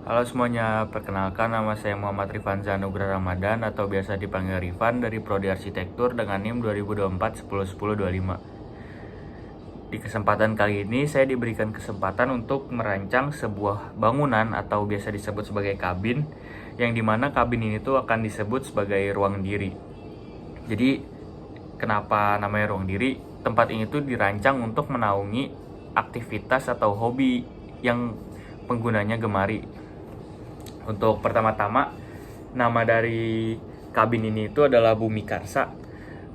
Halo semuanya, perkenalkan nama saya Muhammad Rifanza Nugra Ramadan atau biasa dipanggil Rifan dari Prodi Arsitektur dengan NIM 2024 10 10 25. Di kesempatan kali ini saya diberikan kesempatan untuk merancang sebuah bangunan atau biasa disebut sebagai kabin, yang dimana kabin ini tuh akan disebut sebagai ruang diri. Jadi kenapa namanya ruang diri? Tempat ini tuh dirancang untuk menaungi aktivitas atau hobi yang penggunanya gemari. Untuk pertama-tama, nama dari kabin ini itu adalah Bumi Karsa.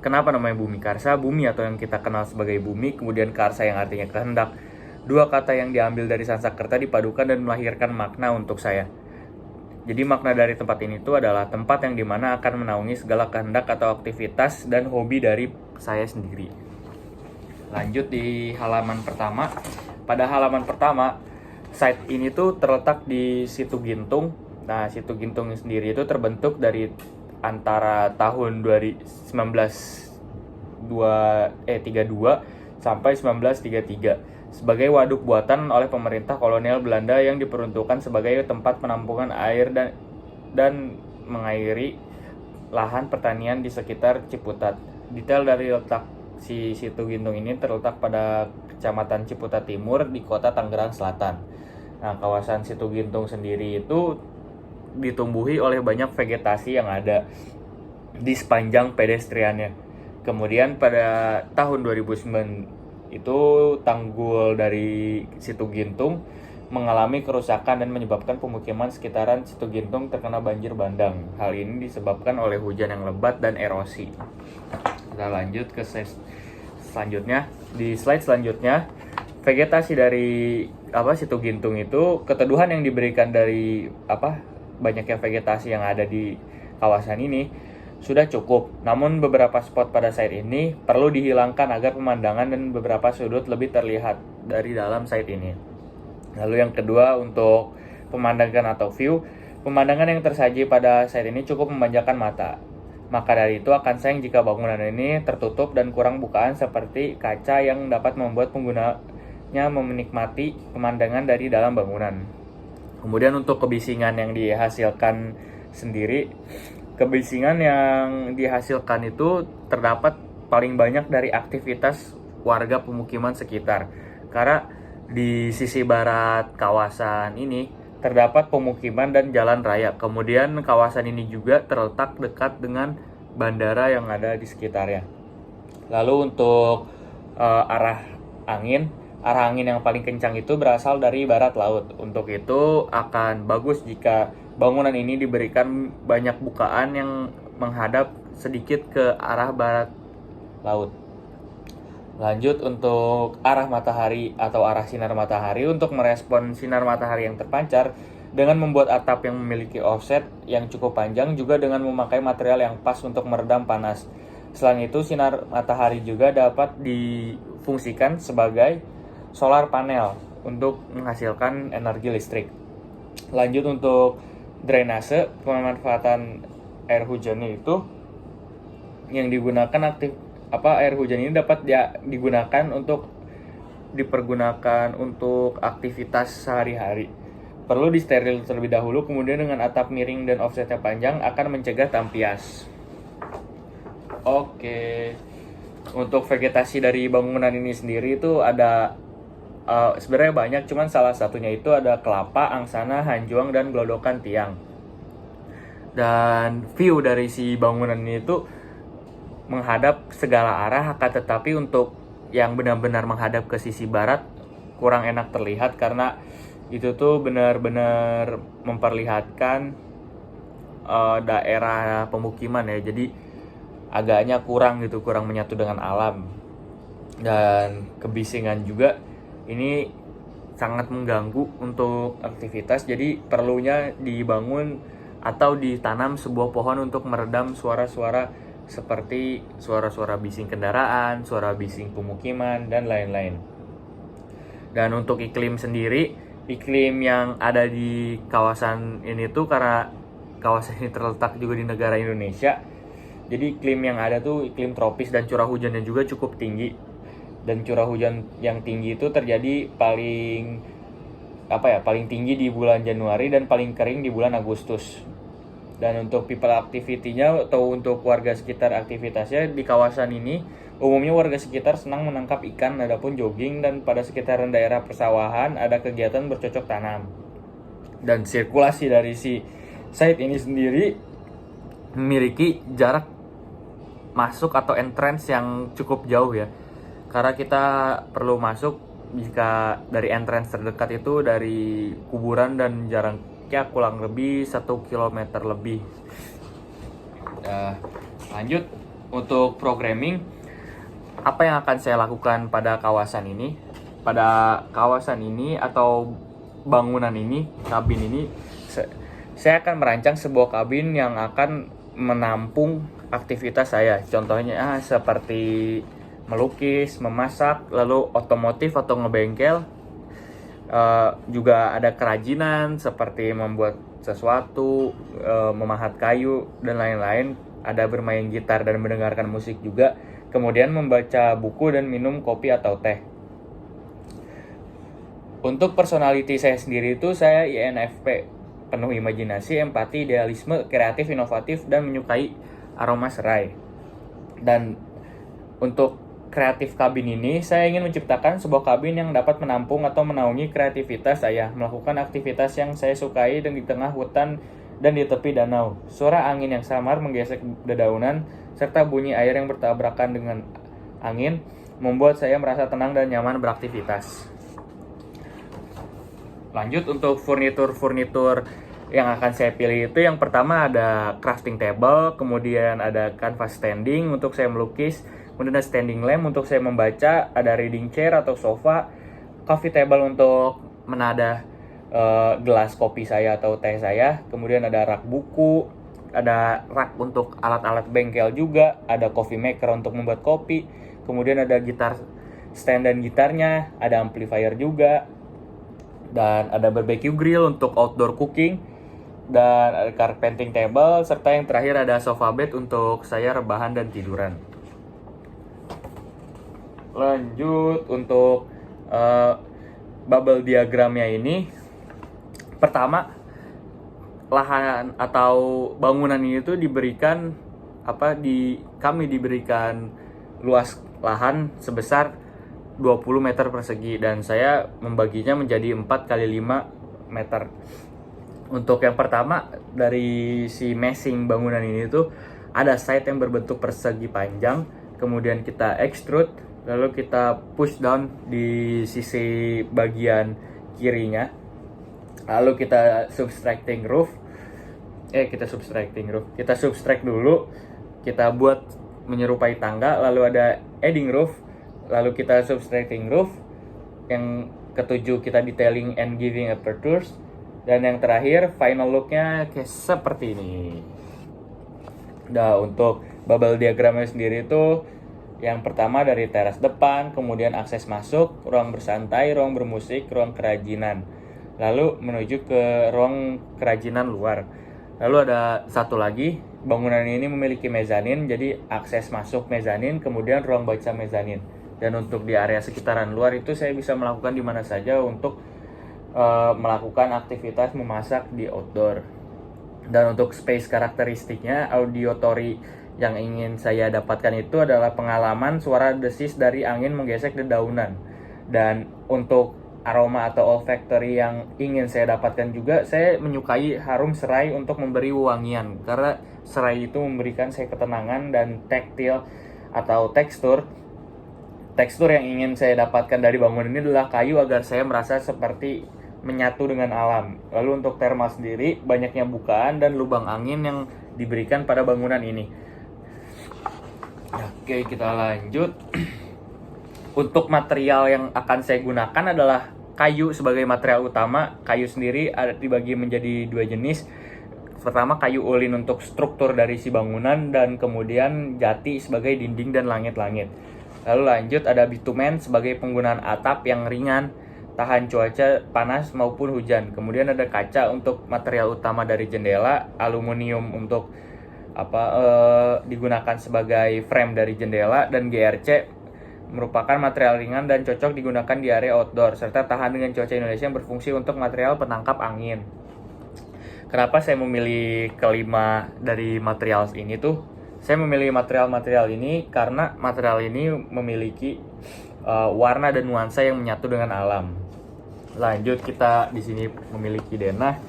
Kenapa namanya Bumi Karsa? Bumi atau yang kita kenal sebagai bumi, kemudian Karsa yang artinya kehendak. Dua kata yang diambil dari Sanskerta dipadukan dan melahirkan makna untuk saya. Jadi makna dari tempat ini itu adalah tempat yang dimana akan menaungi segala kehendak atau aktivitas dan hobi dari saya sendiri. Lanjut di halaman pertama. Pada halaman pertama, site ini tuh terletak di Situ Gintung. Nah, Situ Gintung sendiri itu terbentuk dari antara tahun 1932 sampai 1933 sebagai waduk buatan oleh pemerintah kolonial Belanda yang diperuntukkan sebagai tempat penampungan air dan mengairi lahan pertanian di sekitar Ciputat. Detail dari letak si Situ Gintung ini terletak pada Kecamatan Ciputat Timur di Kota Tangerang Selatan. Nah, kawasan Situ Gintung sendiri itu ditumbuhi oleh banyak vegetasi yang ada di sepanjang pedestriannya. Kemudian pada tahun 2009 itu tanggul dari Situ Gintung mengalami kerusakan dan menyebabkan pemukiman sekitaran Situ Gintung terkena banjir bandang. Hal ini disebabkan oleh hujan yang lebat dan erosi. Kita lanjut ke selanjutnya. Di slide selanjutnya, vegetasi dari Situ Gintung itu, keteduhan yang diberikan dari banyaknya vegetasi yang ada di kawasan ini sudah cukup. Namun beberapa spot pada site ini perlu dihilangkan agar pemandangan dan beberapa sudut lebih terlihat dari dalam site ini. Lalu yang kedua, untuk pemandangan atau view, pemandangan yang tersaji pada site ini cukup memanjakan mata. Maka dari itu akan sayang jika bangunan ini tertutup dan kurang bukaan seperti kaca yang dapat membuat penggunanya menikmati pemandangan dari dalam bangunan. Kemudian untuk kebisingan yang dihasilkan sendiri, kebisingan yang dihasilkan itu terdapat paling banyak dari aktivitas warga pemukiman sekitar. Karena di sisi barat kawasan ini terdapat pemukiman dan jalan raya. Kemudian kawasan ini juga terletak dekat dengan bandara yang ada di sekitarnya. Lalu untuk arah angin yang paling kencang itu berasal dari barat laut. Untuk itu akan bagus jika bangunan ini diberikan banyak bukaan yang menghadap sedikit ke arah barat laut. Lanjut untuk arah matahari atau arah sinar matahari, untuk merespon sinar matahari yang terpancar dengan membuat atap yang memiliki offset yang cukup panjang, juga dengan memakai material yang pas untuk meredam panas. Selain itu, sinar matahari juga dapat difungsikan sebagai solar panel untuk menghasilkan energi listrik. Lanjut untuk drainase, pemanfaatan air hujannya itu yang digunakan air hujan ini dapat digunakan untuk dipergunakan untuk aktivitas sehari-hari. Perlu disteril terlebih dahulu, kemudian dengan atap miring dan offsetnya panjang akan mencegah tampias. Oke, untuk vegetasi dari bangunan ini sendiri itu ada sebenarnya banyak, cuman salah satunya itu ada kelapa, angsana, hanjuang, dan gelodokan tiang. Dan view dari si bangunan ini itu menghadap segala arah, akan tetapi untuk yang benar-benar menghadap ke sisi barat kurang enak terlihat karena itu tuh benar-benar memperlihatkan daerah pemukiman ya. Jadi agaknya kurang menyatu dengan alam. Dan kebisingan juga ini sangat mengganggu untuk aktivitas. Jadi perlunya dibangun atau ditanam sebuah pohon untuk meredam suara-suara seperti suara-suara bising kendaraan, suara bising pemukiman, dan lain-lain. Dan untuk iklim sendiri, iklim yang ada di kawasan ini tuh, karena kawasan ini terletak juga di negara Indonesia, jadi iklim yang ada tuh iklim tropis dan curah hujannya juga cukup tinggi. Dan curah hujan yang tinggi itu terjadi paling paling tinggi di bulan Januari dan paling kering di bulan Agustus. Dan untuk people activity-nya atau untuk warga sekitar aktivitasnya di kawasan ini, umumnya warga sekitar senang menangkap ikan, adapun jogging, dan pada sekitaran daerah persawahan ada kegiatan bercocok tanam. Dan sirkulasi dari si site ini sendiri memiliki jarak masuk atau entrance yang cukup jauh ya. Karena kita perlu masuk jika dari entrance terdekat itu dari kuburan dan jaraknya kurang lebih 1 kilometer lebih. Lanjut untuk programming, apa yang akan saya lakukan pada kawasan ini? Pada kawasan ini atau bangunan ini, kabin ini, saya akan merancang sebuah kabin yang akan menampung aktivitas saya. Contohnya seperti melukis, memasak, lalu otomotif atau ngebengkel. Juga ada kerajinan seperti membuat sesuatu, memahat kayu, dan lain-lain. Ada bermain gitar dan mendengarkan musik juga. Kemudian membaca buku dan minum kopi atau teh. Untuk personality saya sendiri itu saya INFP, penuh imajinasi, empati, idealisme, kreatif, inovatif, dan menyukai aroma serai. Dan untuk kreatif kabin ini, saya ingin menciptakan sebuah kabin yang dapat menampung atau menaungi kreativitas saya, melakukan aktivitas yang saya sukai dan di tengah hutan dan di tepi danau. Suara angin yang samar menggesek dedaunan, serta bunyi air yang bertabrakan dengan angin, membuat saya merasa tenang dan nyaman beraktivitas. Lanjut untuk furnitur yang akan saya pilih itu, yang pertama ada crafting table, kemudian ada canvas standing untuk saya melukis, kemudian ada standing lamp untuk saya membaca, ada reading chair atau sofa, coffee table untuk menadah gelas kopi saya atau teh saya, kemudian ada rak buku, ada rak untuk alat-alat bengkel juga, ada coffee maker untuk membuat kopi, kemudian ada gitar stand dan gitarnya, ada amplifier juga, dan ada barbecue grill untuk outdoor cooking, dan ada carpenting table, serta yang terakhir ada sofa bed untuk saya rebahan dan tiduran. Lanjut untuk bubble diagramnya ini, pertama lahan atau bangunan ini tuh diberikan kami diberikan luas lahan sebesar 20 meter persegi, dan saya membaginya menjadi 4 kali 5 meter. Untuk yang pertama, dari si meshing bangunan ini tuh ada side yang berbentuk persegi panjang, kemudian kita extrude, lalu kita push down di sisi bagian kirinya, lalu kita subtracting roof, kita subtract dulu, kita buat menyerupai tangga, lalu ada adding roof, lalu kita subtracting roof, yang ketujuh kita detailing and giving apertures, dan yang terakhir final looknya kayak seperti ini. Nah, untuk bubble diagramnya sendiri itu, yang pertama dari teras depan, kemudian akses masuk, ruang bersantai, ruang bermusik, ruang kerajinan, lalu menuju ke ruang kerajinan luar. Lalu ada satu lagi, bangunan ini memiliki mezanin, jadi akses masuk mezanin, kemudian ruang baca mezanin. Dan untuk di area sekitaran luar itu saya bisa melakukan di mana saja untuk melakukan aktivitas memasak di outdoor. Dan untuk space karakteristiknya, auditory yang ingin saya dapatkan itu adalah pengalaman suara desis dari angin menggesek dedaunan. Dan untuk aroma atau olfactory yang ingin saya dapatkan juga, saya menyukai harum serai untuk memberi wangian, karena serai itu memberikan saya ketenangan dan taktil atau tekstur yang ingin saya dapatkan dari bangunan ini adalah kayu agar saya merasa seperti menyatu dengan alam. Lalu untuk thermal sendiri, banyaknya bukaan dan lubang angin yang diberikan pada bangunan ini. Oke, kita lanjut. Untuk material yang akan saya gunakan adalah kayu sebagai material utama. Kayu sendiri ada dibagi menjadi dua jenis. Pertama, kayu ulin untuk struktur dari si bangunan, dan kemudian jati sebagai dinding dan langit-langit. Lalu lanjut ada bitumen sebagai penggunaan atap yang ringan, tahan cuaca panas maupun hujan. Kemudian ada kaca untuk material utama dari jendela, aluminium untuk digunakan sebagai frame dari jendela, dan GRC merupakan material ringan dan cocok digunakan di area outdoor, serta tahan dengan cuaca Indonesia yang berfungsi untuk material penangkap angin. Kenapa saya memilih kelima dari material ini tuh? Saya memilih material-material ini karena material ini memiliki warna dan nuansa yang menyatu dengan alam. Lanjut, kita di sini memiliki denah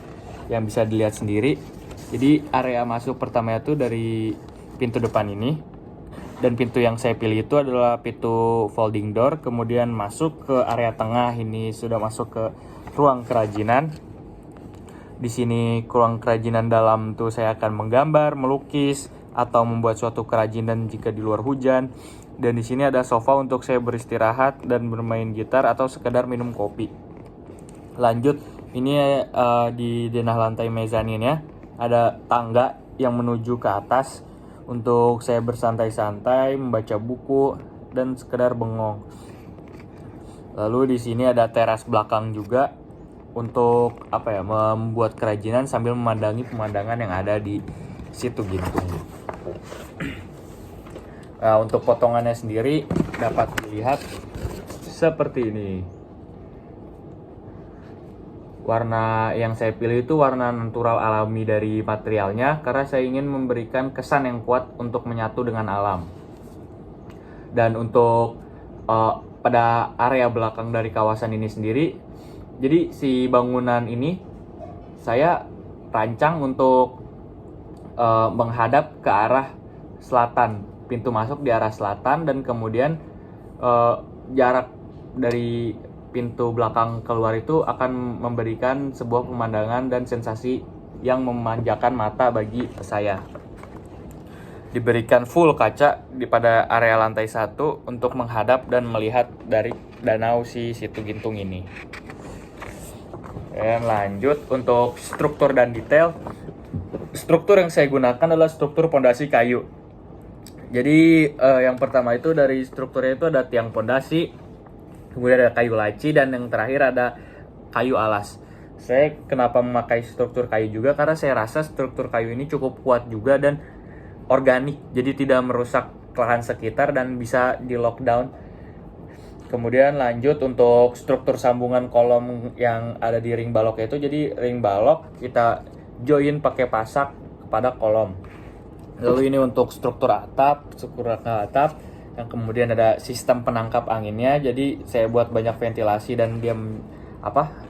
yang bisa dilihat sendiri. Jadi area masuk pertama itu dari pintu depan ini. Dan pintu yang saya pilih itu adalah pintu folding door. Kemudian masuk ke area tengah, ini sudah masuk ke ruang kerajinan. Di sini ruang kerajinan dalam tuh saya akan menggambar, melukis, atau membuat suatu kerajinan jika di luar hujan. Dan di sini ada sofa untuk saya beristirahat dan bermain gitar atau sekedar minum kopi. Lanjut, ini di denah lantai mezanin ya, ada tangga yang menuju ke atas untuk saya bersantai-santai, membaca buku dan sekedar bengong. Lalu di sini ada teras belakang juga untuk membuat kerajinan sambil memandangi pemandangan yang ada di situ Gintung. Nah, untuk potongannya sendiri dapat dilihat seperti ini. Warna yang saya pilih itu warna natural alami dari materialnya karena saya ingin memberikan kesan yang kuat untuk menyatu dengan alam. Dan untuk pada area belakang dari kawasan ini sendiri, jadi si bangunan ini saya rancang untuk menghadap ke arah selatan, pintu masuk di arah selatan, dan kemudian jarak dari pintu belakang keluar itu akan memberikan sebuah pemandangan dan sensasi yang memanjakan mata bagi saya. Diberikan full kaca pada area lantai 1 untuk menghadap dan melihat dari danau si Situ Gintung ini. Dan lanjut untuk struktur dan detail. Struktur yang saya gunakan adalah struktur pondasi kayu. Jadi yang pertama itu dari strukturnya itu ada tiang pondasi, kemudian ada kayu laci, dan yang terakhir ada kayu alas. Saya kenapa memakai struktur kayu juga karena saya rasa struktur kayu ini cukup kuat juga dan organik, jadi tidak merusak lahan sekitar dan bisa di lockdown. Kemudian lanjut untuk struktur sambungan kolom yang ada di ring balok itu, jadi ring balok kita join pakai pasak kepada kolom. Lalu ini untuk struktur atap yang kemudian ada sistem penangkap anginnya, jadi saya buat banyak ventilasi dan dia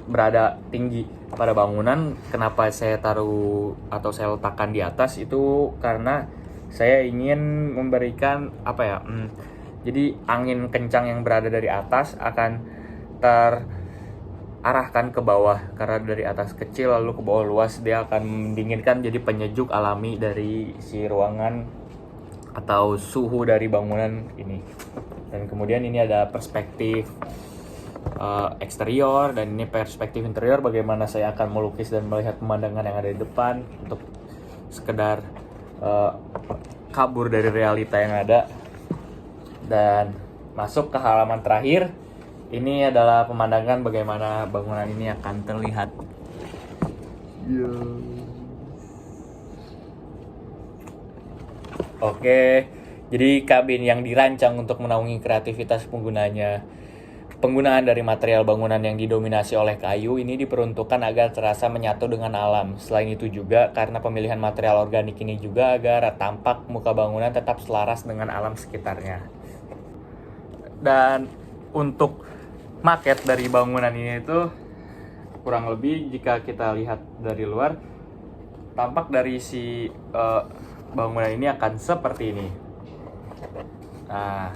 berada tinggi pada bangunan. Kenapa saya taruh atau saya letakkan di atas itu karena saya ingin memberikan jadi angin kencang yang berada dari atas akan terarahkan ke bawah, karena dari atas kecil lalu ke bawah luas, dia akan mendinginkan, jadi penyejuk alami dari si ruangan atau suhu dari bangunan ini. Dan kemudian ini ada perspektif eksterior, dan ini perspektif interior, bagaimana saya akan melukis dan melihat pemandangan yang ada di depan untuk sekedar kabur dari realita yang ada. Dan masuk ke halaman terakhir, ini adalah pemandangan bagaimana bangunan ini akan terlihat. Oke, jadi kabin yang dirancang untuk menaungi kreativitas penggunanya. Penggunaan dari material bangunan yang didominasi oleh kayu ini diperuntukkan agar terasa menyatu dengan alam. Selain itu juga karena pemilihan material organik ini juga agar tampak muka bangunan tetap selaras dengan alam sekitarnya. Dan untuk maket dari bangunan ini itu kurang lebih jika kita lihat dari luar, tampak dari si bangunan ini akan seperti ini. Nah,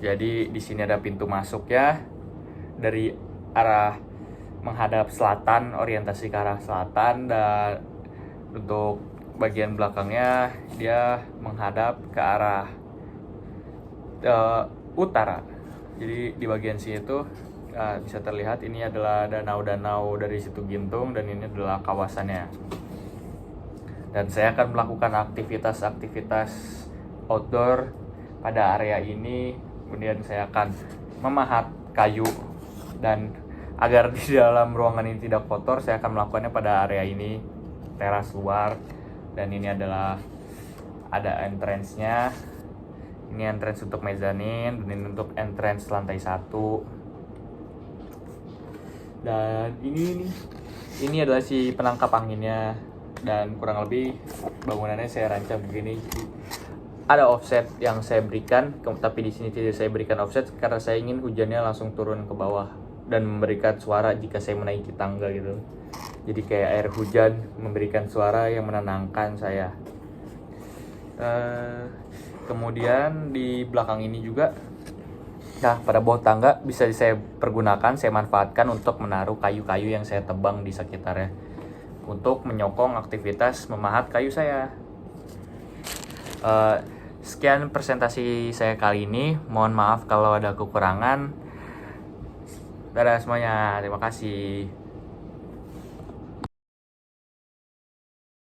jadi di sini ada pintu masuk ya, dari arah menghadap selatan, orientasi ke arah selatan, dan untuk bagian belakangnya dia menghadap ke arah utara. Jadi di bagian sini tuh bisa terlihat ini adalah danau-danau dari Situ Gintung, dan ini adalah kawasannya. Dan saya akan melakukan aktivitas-aktivitas outdoor pada area ini. Kemudian saya akan memahat kayu, dan agar di dalam ruangan ini tidak kotor, saya akan melakukannya pada area ini, teras luar. Dan ini adalah ada entrance-nya. Ini entrance untuk mezanin, dan ini untuk entrance lantai 1. Dan ini adalah si penangkap anginnya, dan kurang lebih bangunannya saya rancang begini. Ada offset yang saya berikan, tapi di sini tidak saya berikan offset karena saya ingin hujannya langsung turun ke bawah dan memberikan suara jika saya menaiki tangga gitu. Jadi kayak air hujan memberikan suara yang menenangkan saya. Kemudian di belakang ini juga, nah pada bawah tangga bisa saya pergunakan, saya manfaatkan untuk menaruh kayu-kayu yang saya tebang di sekitarnya untuk menyokong aktivitas memahat kayu saya. Sekian presentasi saya kali ini, mohon maaf kalau ada kekurangan. Dadah semuanya, terima kasih.